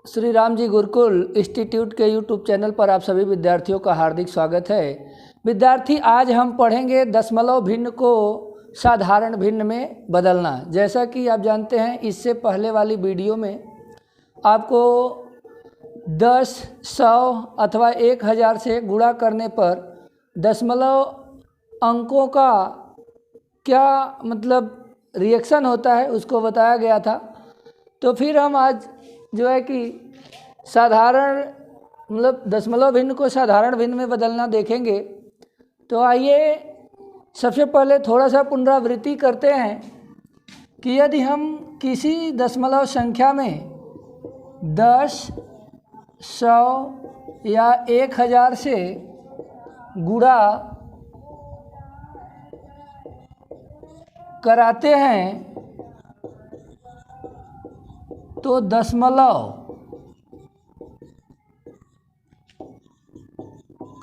Shri Ram ji Gurukul institute के YouTube channel पर आप सभी विद्यार्थियों का हार्दिक स्वागत है। विद्यार्थी, आज हम पढ़ेंगे दशमलव भिन्न को साधारण भिन्न में बदलना। जैसा कि आप जानते हैं, इससे पहले वाली वीडियो में आपको 10, 100 अथवा 1000 से गुणा करने पर दशमलव अंकों का क्या रिएक्शन होता है उसको बताया गया था। तो फिर हम आज जो है कि साधारण दशमलव भिन्न को साधारण भिन्न में बदलना देखेंगे। तो आइए सबसे पहले थोड़ा सा पुनरावृत्ति करते हैं कि यदि हम किसी दशमलव संख्या में 10, 100 या 1000 से गुणा कराते हैं तो दशमलव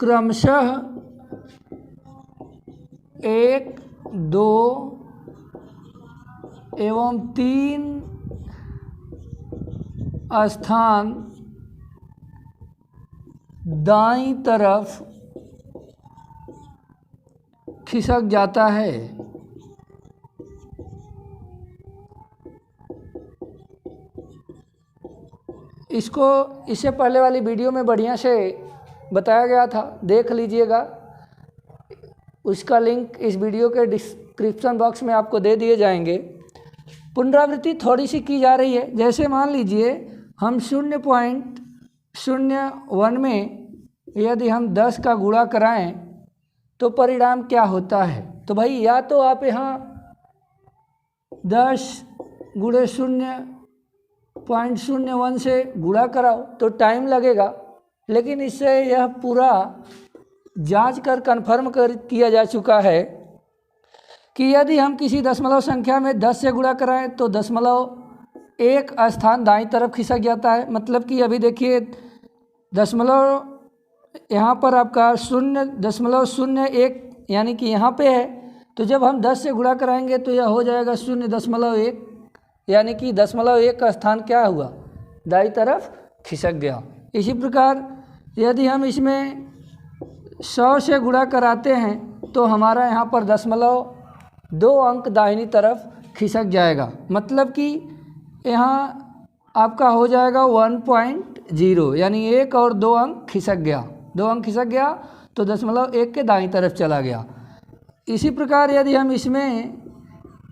क्रमशः 1, 2 एवं 3 स्थान दाईं तरफ खिसक जाता है। इससे पहले वाली वीडियो में बढ़िया से बताया गया था, देख लीजिएगा। उसका लिंक इस वीडियो के डिस्क्रिप्शन बॉक्स में आपको दे दिए जाएंगे। पुनरावृत्ति थोड़ी सी की जा रही है। जैसे मान लीजिए हम 0.01 में यदि हम 10 का गुणा कराएं तो परिणाम क्या होता है। तो भाई, या तो आप यहाँ 10 गुणे 0.01 से गुणा कराओ तो टाइम लगेगा, लेकिन इससे यह पूरा जांच कर कन्फर्म किया जा चुका है कि यदि हम किसी दशमलव संख्या में 10 से गुणा कराएं तो दशमलव एक स्थान दाईं तरफ खिसक जाता है। मतलब कि अभी देखिए दशमलव यहाँ पर आपका 0.01 यानी कि यहाँ पे है, तो जब हम 10 से गुणा कराएंगे तो यह हो जाएगा 0.1 यानी कि दशमलव एक का स्थान क्या हुआ, दाईं तरफ खिसक गया। इसी प्रकार यदि हम इसमें 100 से गुणा कराते हैं तो हमारा यहाँ पर दशमलव 2 अंक दाहिनी तरफ खिसक जाएगा। मतलब कि यहाँ आपका हो जाएगा 1.0 यानी 1 और 2 अंक खिसक गया। 2 अंक खिसक गया तो दशमलव 1 के दाईं तरफ चला गया। इसी प्रकार यदि हम इसमें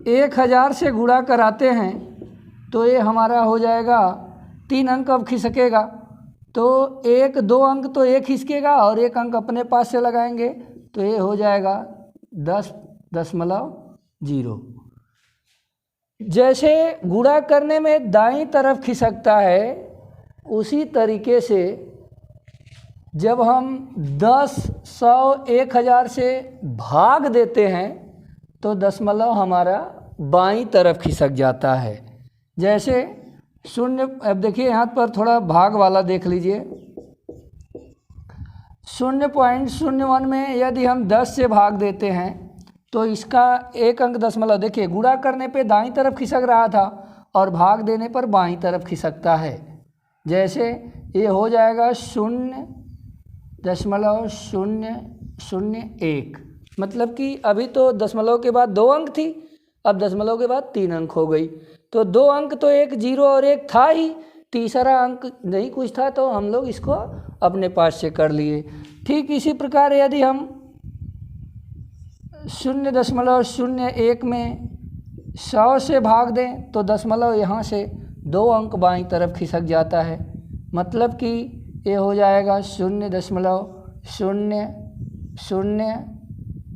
1000 से गुणा कराते हैं तो ये हमारा हो जाएगा 3 अंक अब खिसकेगा। तो 1, 2 अंक तो 1 खिसकेगा और 1 अंक अपने पास से लगाएंगे तो ये हो जाएगा 10.0। जैसे गुणा करने में दाईं तरफ खिसकता है, उसी तरीके से जब हम 10, 100, 1000 से भाग देते हैं तो दशमलव हमारा बाईं तरफ खिसक जाता है। जैसे 0, अब देखिए यहाँ पर थोड़ा भाग वाला देख लीजिए। 0.01 में यदि हम 10 से भाग देते हैं तो इसका 1 अंक दशमलव, देखिए गुणा करने पे दाईं तरफ खिसक रहा था और भाग देने पर बाईं तरफ खिसकता है। जैसे ये हो जाएगा 0.001। मतलब कि अभी तो दशमलव के बाद 2 अंक थी, अब दशमलव के बाद 3 अंक हो गई। तो 2 अंक तो 1, 0 और 1 था ही, तीसरा अंक नहीं कुछ था, तो हम लोग इसको अपने पास से कर लिए। ठीक इसी प्रकार यदि हम 0.01 में 100 से भाग दें तो दशमलव यहाँ से 2 अंक बाईं तरफ खिसक जाता है। मतलब कि ये हो जाएगा 0.00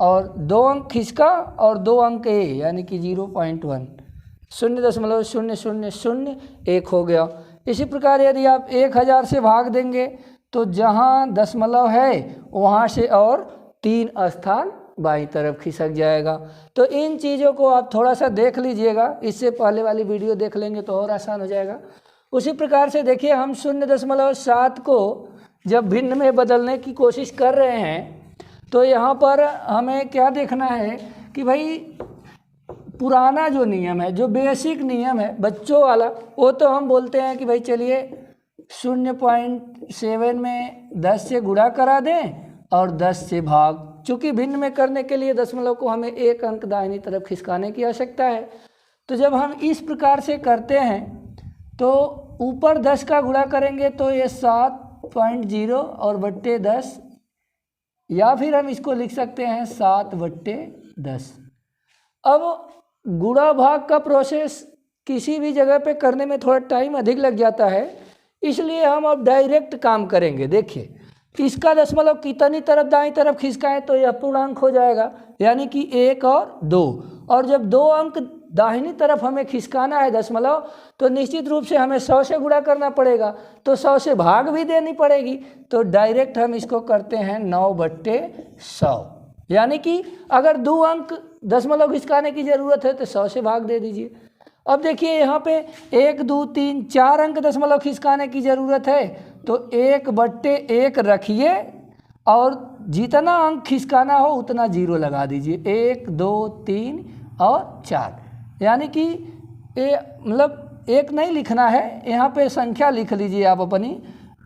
और 2 अंक खिसका और 2 अंक ए यानी कि 0.1, 0.0001 हो गया। इसी प्रकार यदि आप 1000 से भाग देंगे तो जहाँ दशमलव है वहाँ से और 3 स्थान बाईं तरफ खिसक जाएगा। तो इन चीज़ों को आप थोड़ा सा देख लीजिएगा, इससे पहले वाली वीडियो देख लेंगे तो और आसान हो जाएगा। उसी प्रकार से देखिए हम 0.7 को जब भिन्न में बदलने की कोशिश कर रहे हैं तो यहाँ पर हमें क्या देखना है कि भाई पुराना जो नियम है, जो बेसिक नियम है बच्चों वाला, वो तो हम बोलते हैं कि भाई चलिए 0.7 में 10 से गुणा करा दें और 10 से भाग। चूँकि भिन्न में करने के लिए दशमलव को हमें एक अंक दाहिनी तरफ खिसकाने की आवश्यकता है। तो जब हम इस प्रकार से करते हैं तो ऊपर 10 का गुणा करेंगे तो ये 7.0 और बट्टे 10, या फिर हम इसको लिख सकते हैं 7/10। अब गुणा भाग का प्रोसेस किसी भी जगह पे करने में थोड़ा टाइम अधिक लग जाता है, इसलिए हम अब डायरेक्ट काम करेंगे। देखिए, इसका दशमलव कितनी तरफ दाईं तरफ खिसकाएं तो यह पूर्णांक हो जाएगा, यानी कि 1 और 2। और जब 2 अंक दाहिनी तरफ हमें खिसकाना है दशमलव, तो निश्चित रूप से हमें 100 से गुणा करना पड़ेगा, तो 100 से भाग भी देनी पड़ेगी। तो डायरेक्ट हम इसको करते हैं 9/100, यानी कि अगर 2 अंक दशमलव खिसकाने की ज़रूरत है तो 100 से भाग दे दीजिए। अब देखिए यहाँ पे 1, 2, 3, 4 अंक दशमलव खिसकाने की ज़रूरत है, तो 1/1 रखिए और जितना अंक खिसकाना हो उतना 0 लगा दीजिए। 1, 2, 3 और 4, यानी कि मतलब 1 नहीं लिखना है, यहाँ पे संख्या लिख लीजिए आप अपनी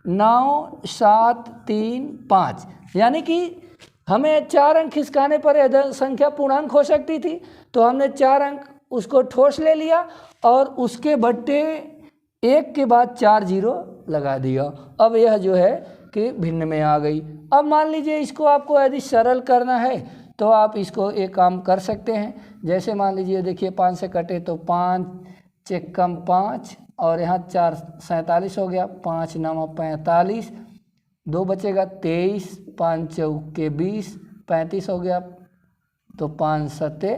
9, 7, 3, 5, यानी कि हमें 4 अंक खिसकाने पर यह संख्या पूर्णांक हो सकती थी, तो हमने 4 अंक उसको ठोस ले लिया और उसके बट्टे 1 के बाद 4 0 लगा दिया। अब यह जो है कि भिन्न में आ गई। अब मान लीजिए इसको आपको यदि सरल करना है तो आप इसको एक काम कर सकते हैं। जैसे मान लीजिए, देखिए 5 से कटे तो 5 चेक्कम 5 और यहाँ 4 47 हो गया, 5 9 45, 2 बचेगा 23, 5 चौके 20, 35 हो गया, तो 5 7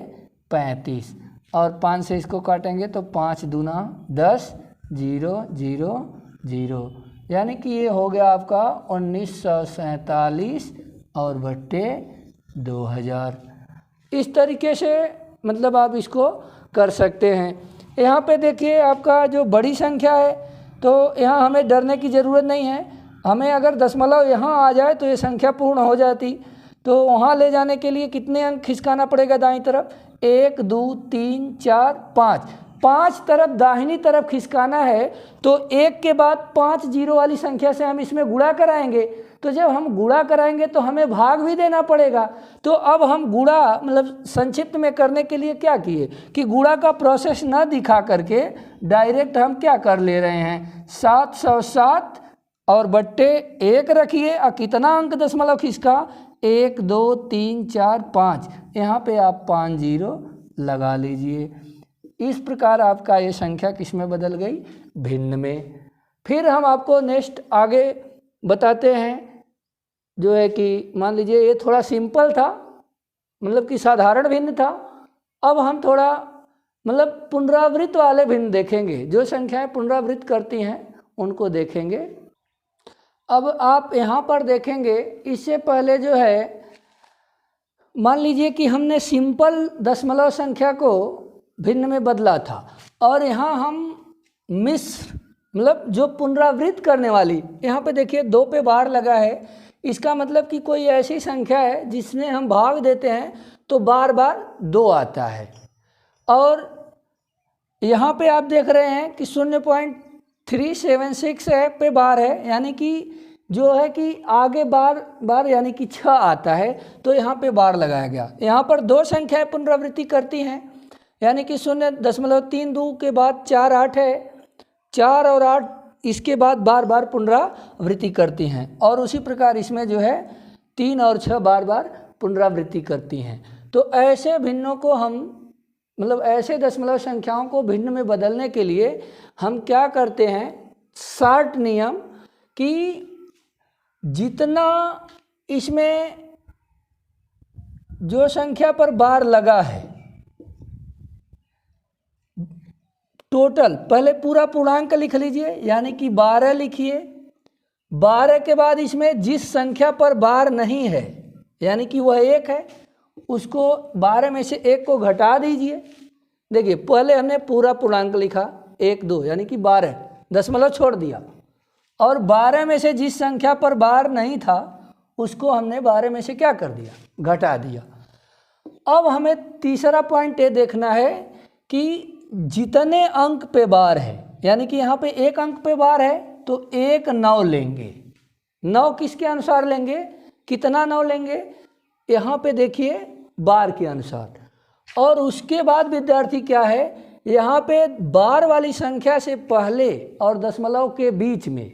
35 और 5 से इसको काटेंगे तो 5 दूना 10, 0 0 0, यानी कि ये हो गया आपका 1947 और बट्टे 2000। इस तरीके से मतलब आप इसको कर सकते हैं। यहाँ पे देखिए आपका जो बड़ी संख्या है, तो यहाँ हमें डरने की ज़रूरत नहीं है। हमें अगर दशमलव यहाँ आ जाए तो ये संख्या पूर्ण हो जाती, तो वहाँ ले जाने के लिए कितने अंक खिसकाना पड़ेगा दाईं तरफ? 1 2 3 4 5 तरफ दाहिनी तरफ खिसकाना है, तो 1 के बाद 5 0 वाली संख्या से हम इसमें गुणा कराएंगे। तो जब हम गुणा कराएंगे तो हमें भाग भी देना पड़ेगा। तो अब हम गुणा मतलब संक्षिप्त में करने के लिए क्या किए कि गुणा का प्रोसेस ना दिखा करके डायरेक्ट हम क्या कर ले रहे हैं, 707 और बट्टे 1 रखिए और कितना अंक दशमलव खिसका, 1 2 3 4 5, यहाँ पे आप 5 0 लगा लीजिए। इस प्रकार आपका ये संख्या किस में बदल गई? भिन्न में। फिर हम आपको नेक्स्ट आगे बताते हैं, जो है कि मान लीजिए ये थोड़ा सिंपल था, मतलब कि साधारण भिन्न था। अब हम थोड़ा मतलब पुनरावृत्त वाले भिन्न देखेंगे, जो संख्याएं पुनरावृत्त करती हैं उनको देखेंगे। अब आप यहाँ पर देखेंगे, इससे पहले जो है मान लीजिए कि हमने सिंपल दशमलव संख्या को भिन्न में बदला था, और यहाँ हम मिश्र मतलब जो पुनरावृत्त करने वाली, यहाँ पे देखिए 2 पे बार लगा है। इसका मतलब कि कोई ऐसी संख्या है जिसमें हम भाग देते हैं तो बार बार 2 आता है। और यहाँ पे आप देख रहे हैं कि 0.376 है पे बार है, यानी कि जो है कि आगे बार यानी कि 6 आता है, तो यहाँ पे बार लगाया गया। यहाँ पर 2 संख्याएं पुनरावृत्ति करती हैं, यानी कि 0.32 के बाद 4 8 है, 4 और 8 इसके बाद बार बार पुनरावृत्ति करती हैं। और उसी प्रकार इसमें जो है 3 और 6 बार बार पुनरावृत्ति करती हैं। तो ऐसे भिन्नों को हम मतलब ऐसे दशमलव संख्याओं को भिन्न में बदलने के लिए हम क्या करते हैं, शार्ट नियम, कि जितना इसमें जो संख्या पर बार लगा है टोटल, पहले पूरा पूर्णांक लिख लीजिए, यानी कि 12 लिखिए। 12 के बाद इसमें जिस संख्या पर बार नहीं है, यानी कि वह 1 है, उसको 12 में से 1 को घटा दीजिए। देखिए पहले हमने पूरा पूर्णांक लिखा 1 2, यानी कि 12, दशमलव छोड़ दिया, और 12 में से जिस संख्या पर बार नहीं था उसको हमने 12 में से क्या कर दिया, घटा दिया। अब हमें तीसरा पॉइंट ये देखना है कि जितने अंक पे बार है, यानी कि यहाँ पे 1 अंक पे बार है तो 1 9 लेंगे। 9 किसके अनुसार लेंगे, कितना 9 लेंगे, यहाँ पे देखिए बार के अनुसार। और उसके बाद विद्यार्थी क्या है, यहाँ पे बार वाली संख्या से पहले और दशमलव के बीच में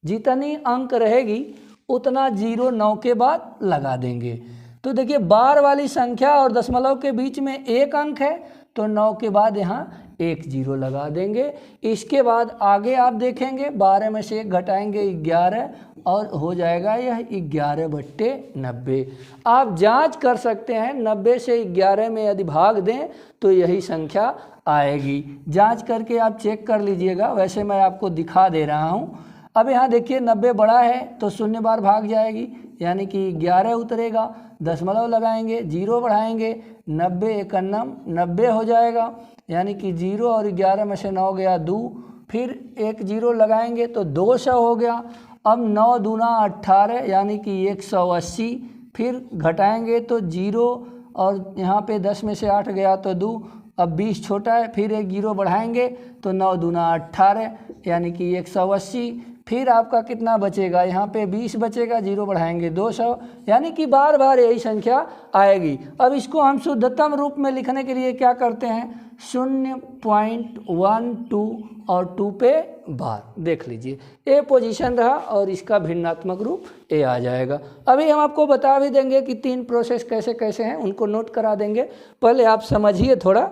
जितनी अंक रहेगी उतना 0 9 के बाद लगा देंगे। तो देखिए बार वाली संख्या और दशमलव के बीच में 1 अंक है, तो 9 के बाद यहाँ 1 0 लगा देंगे। इसके बाद आगे आप देखेंगे 12 में से 1 घटाएंगे 11 और हो जाएगा यह 11/90। आप जांच कर सकते हैं 90 से 11 में यदि भाग दें तो यही संख्या आएगी। जांच करके आप चेक कर लीजिएगा, वैसे मैं आपको दिखा दे रहा हूँ। अब यहाँ देखिए 90 बड़ा है तो 0 बार भाग जाएगी, यानी कि 11 उतरेगा। दशमलव लगाएंगे, 0 बढ़ाएंगे, 90 91 90 हो जाएगा, यानी कि 0 और 11 में से 9 गया 2, फिर 1 0 लगाएंगे तो 200 हो गया। अब 9 दूना 18 यानी कि 180, फिर घटाएंगे तो 0 और यहाँ पे 10 में से 8 गया तो 2, अब 20 छोटा है, फिर 1 0 बढ़ाएंगे तो 9 दूना 18 यानी कि 180, फिर आपका कितना बचेगा, यहाँ पे 20 बचेगा, 0 बढ़ाएंगे 200, यानी कि बार बार यही संख्या आएगी। अब इसको हम शुद्धतम रूप में लिखने के लिए क्या करते हैं, 0.12 और 2 पे बार, देख लीजिए ए पोजीशन रहा और इसका भिन्नात्मक रूप ए आ जाएगा। अभी हम आपको बता भी देंगे कि 3 प्रोसेस कैसे कैसे हैं, उनको नोट करा देंगे, पहले आप समझिए थोड़ा।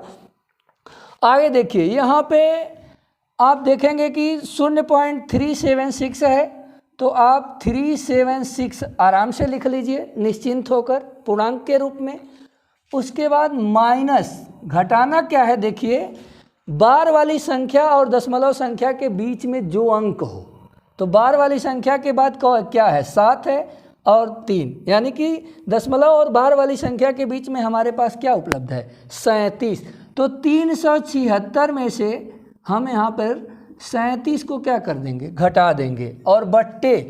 आगे देखिए यहाँ पे आप देखेंगे कि 0.376 है, तो आप 376 आराम से लिख लीजिए निश्चिंत होकर पूर्णांक के रूप में। उसके बाद माइनस, घटाना क्या है, देखिए बार वाली संख्या और दशमलव संख्या के बीच में जो अंक हो, तो बार वाली संख्या के बाद क्या है, 7 है और 3, यानी कि दशमलव और बार वाली संख्या के बीच में हमारे पास क्या उपलब्ध है, 37। तो 376 में से हम यहाँ पर 37 को क्या कर देंगे, घटा देंगे, और बट्टे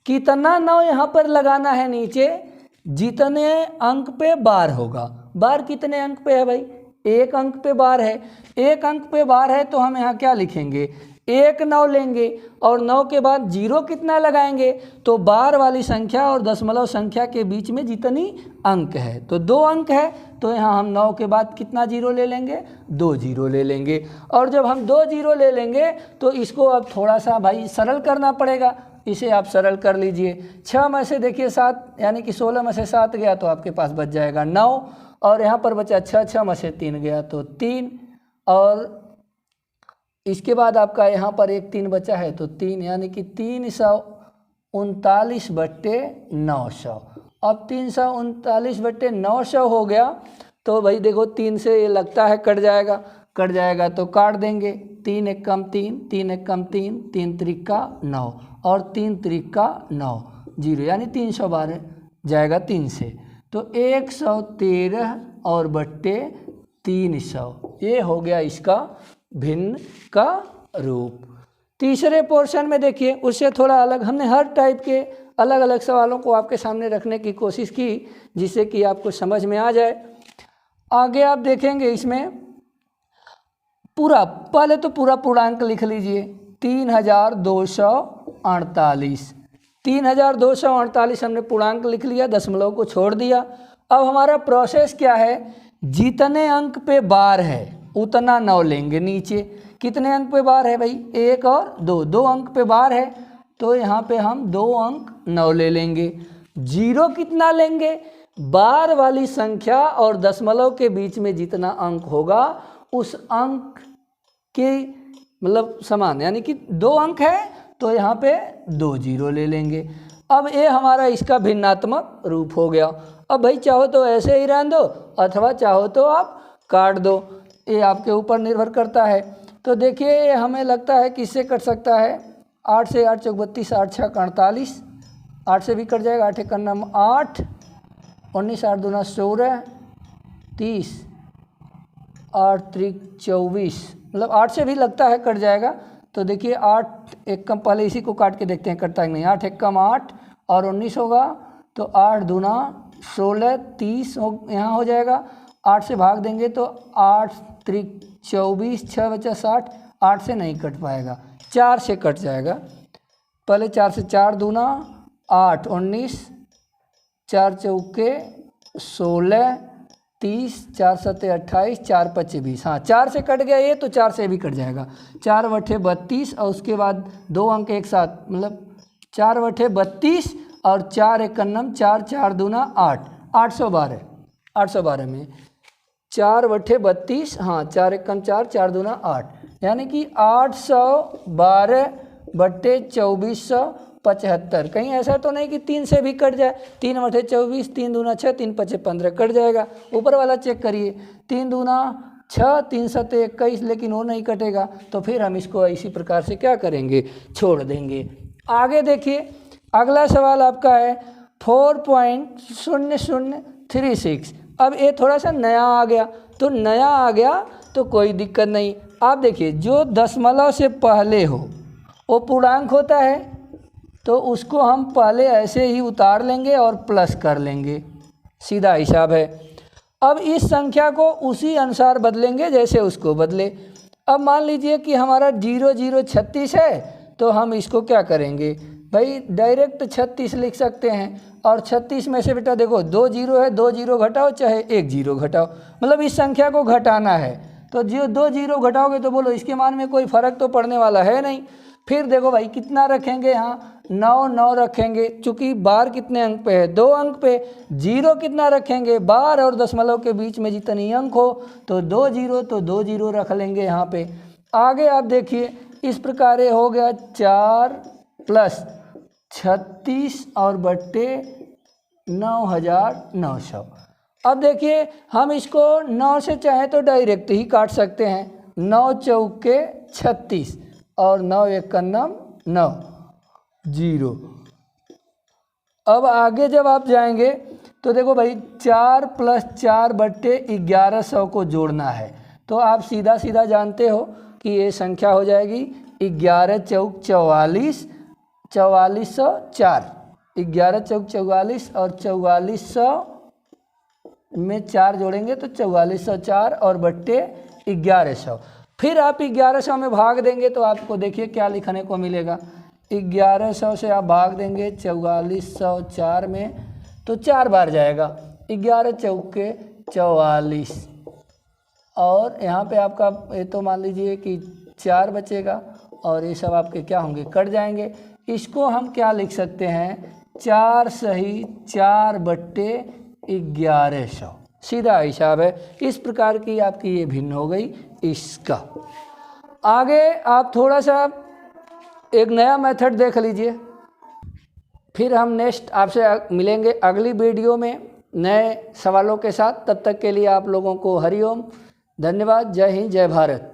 कितना 9 यहाँ पर लगाना है नीचे, जितने अंक पे बार होगा। बार कितने अंक पे है भाई, 1 अंक पे बार है, 1 अंक पे बार है, तो हम यहाँ क्या लिखेंगे, 1 9 लेंगे और 9 के बाद 0 कितना लगाएंगे, तो बार वाली संख्या और दशमलव संख्या के बीच में जितनी अंक है, तो 2 अंक है, तो यहाँ हम 9 के बाद कितना 0 ले लेंगे, 2 0 ले लेंगे। और जब हम 2 0 ले लेंगे तो इसको अब थोड़ा सा भाई सरल करना पड़ेगा, इसे आप सरल कर लीजिए। 6 में से देखिए 7, यानी कि 16 में से 7 गया तो आपके पास बच जाएगा 9, और यहाँ पर बचा 6, 6 में से 3 गया तो 3, और इसके बाद आपका यहाँ पर 1 3 बचा है तो 3, यानी कि 339/900। अब 339/900 हो गया, तो भाई देखो 3 से ये लगता है कट जाएगा तो काट देंगे, 3 1 कम 3, 3 1 कम 3, 3 त्रिका 9 और 3 त्रिका 9 0, यानी 312 जाएगा 3 से, तो 113 और बट्टे 300, ये हो गया इसका भिन्न का रूप। तीसरे पोर्शन में देखिए उससे थोड़ा अलग, हमने हर टाइप के अलग अलग सवालों को आपके सामने रखने की कोशिश की जिससे कि आपको समझ में आ जाए। आगे आप देखेंगे इसमें पूरा, पहले तो पूरा पूर्णांक लिख लीजिए, 3248, 3248 हमने पूर्णांक लिख लिया, दशमलव को छोड़ दिया। अब हमारा प्रोसेस क्या है, जितने अंक पे बार है उतना 9 लेंगे नीचे। कितने अंक पे बार है भाई, 1 और 2, 2 अंक पे बार है, तो यहाँ पे हम 2 अंक 9 ले लेंगे। 0 कितना लेंगे, बार वाली संख्या और दशमलव के बीच में जितना अंक होगा उस अंक के मतलब समान, यानी कि 2 अंक है तो यहाँ पे 2 0 ले लेंगे। अब ये हमारा इसका भिन्नात्मक रूप हो गया। अब भाई चाहो तो ऐसे ही रहने दो अथवा चाहो तो आप काट दो, ये आपके ऊपर निर्भर करता है। तो देखिए ये हमें लगता है कि इससे कट सकता है, 8 से 8 चौक 32, 8 6 48, 8 से भी कट जाएगा, 8 1 9 8, 19 8 2 16, 30, 8 3 24, मतलब 8 से भी लगता है कट जाएगा। तो देखिए 8 1 कम, पहले इसी को काट के देखते हैं कटता है कि नहीं। 8 1 कम 8 और 19 होगा, तो 8 दूना 16, 30 यहाँ हो जाएगा। 8 से भाग देंगे तो 8 3 24, 6 बचा 60, 8 से नहीं कट पाएगा, 4 से कट जाएगा। पहले 4 से 4 दूना 8, 19, 4 चौके 16, 30, 4 सत्ते 28, 4 पच्चे 20। हाँ, 4 से कट गया ये तो 4 से भी कट जाएगा। 4 बटे 32 और उसके बाद 2 अंक एक साथ, मतलब 4 बटे 32 और 4 एकन्नम 4, 4 दूना 8, 812। 812 में 4 बटे 32, हाँ 4 एकम 4, 4 दूना 8, यानी कि 812 बटे 2475। कहीं ऐसा तो नहीं कि 3 से भी कट जाए। 3 बटे 24, 3 दूना 6, 3 पचे 15 कट जाएगा। ऊपर वाला चेक करिए, 3 दूना 6, 3 सत्ते 21, लेकिन वो नहीं कटेगा। तो फिर हम इसको इसी प्रकार से क्या करेंगे, छोड़ देंगे। आगे देखिए, अगला सवाल आपका है 4.0036। अब ये थोड़ा सा नया आ गया, तो नया आ गया तो कोई दिक्कत नहीं। आप देखिए, जो दशमलव से पहले हो वो पूर्णांक होता है, तो उसको हम पहले ऐसे ही उतार लेंगे और प्लस कर लेंगे, सीधा हिसाब है। अब इस संख्या को उसी अनुसार बदलेंगे जैसे उसको बदले। अब मान लीजिए कि हमारा 0036 है, तो हम इसको क्या करेंगे भाई, डायरेक्ट 36 लिख सकते हैं। और 36 में से बेटा देखो 2 जीरो है, 2 जीरो घटाओ चाहे 1 जीरो घटाओ, मतलब इस संख्या को घटाना है। तो जो 2 जीरो घटाओगे तो बोलो इसके मान में कोई फ़र्क तो पड़ने वाला है नहीं। फिर देखो भाई कितना रखेंगे, यहाँ 9 9 रखेंगे, चूँकि बार कितने अंक पे है, 2 अंक पे। जीरो कितना रखेंगे, बार और दशमलव के बीच में जितनी अंक हो, तो 2 जीरो, तो 2 जीरो रख लेंगे यहाँ पे। आगे आप देखिए, इस प्रकार हो गया 4 + 36 और बट्टे 9900। अब देखिए, हम इसको 9 से चाहे तो डायरेक्ट ही काट सकते हैं। 9 चौके 36 और 9 एकन्नम 9, 0। अब आगे जब आप जाएंगे तो देखो भाई 4 + 4 बट्टे 1100 को जोड़ना है। तो आप सीधा सीधा जानते हो कि ये संख्या हो जाएगी 11 चौक 44, 4404। 11 चौक 44 और 4400 में 4 जोड़ेंगे तो 4404 और बट्टे 1100। फिर आप 1100 में भाग देंगे तो आपको देखिए क्या लिखने को मिलेगा। 1100 से आप भाग देंगे 4404 में, तो 4 बार जाएगा। 11 चौके 44 और यहाँ पे आपका ये तो मान लीजिए कि 4 बचेगा और ये सब आपके क्या होंगे, कट जाएंगे। इसको हम क्या लिख सकते हैं, 4 सही 4 बट्टे 1100, सीधा हिसाब है। इस प्रकार की आपकी ये भिन्न हो गई इसका। आगे आप थोड़ा सा एक नया मेथड देख लीजिए, फिर हम नेक्स्ट आपसे मिलेंगे अगली वीडियो में नए सवालों के साथ। तब तक के लिए आप लोगों को हरिओम, धन्यवाद, जय हिंद, जय भारत।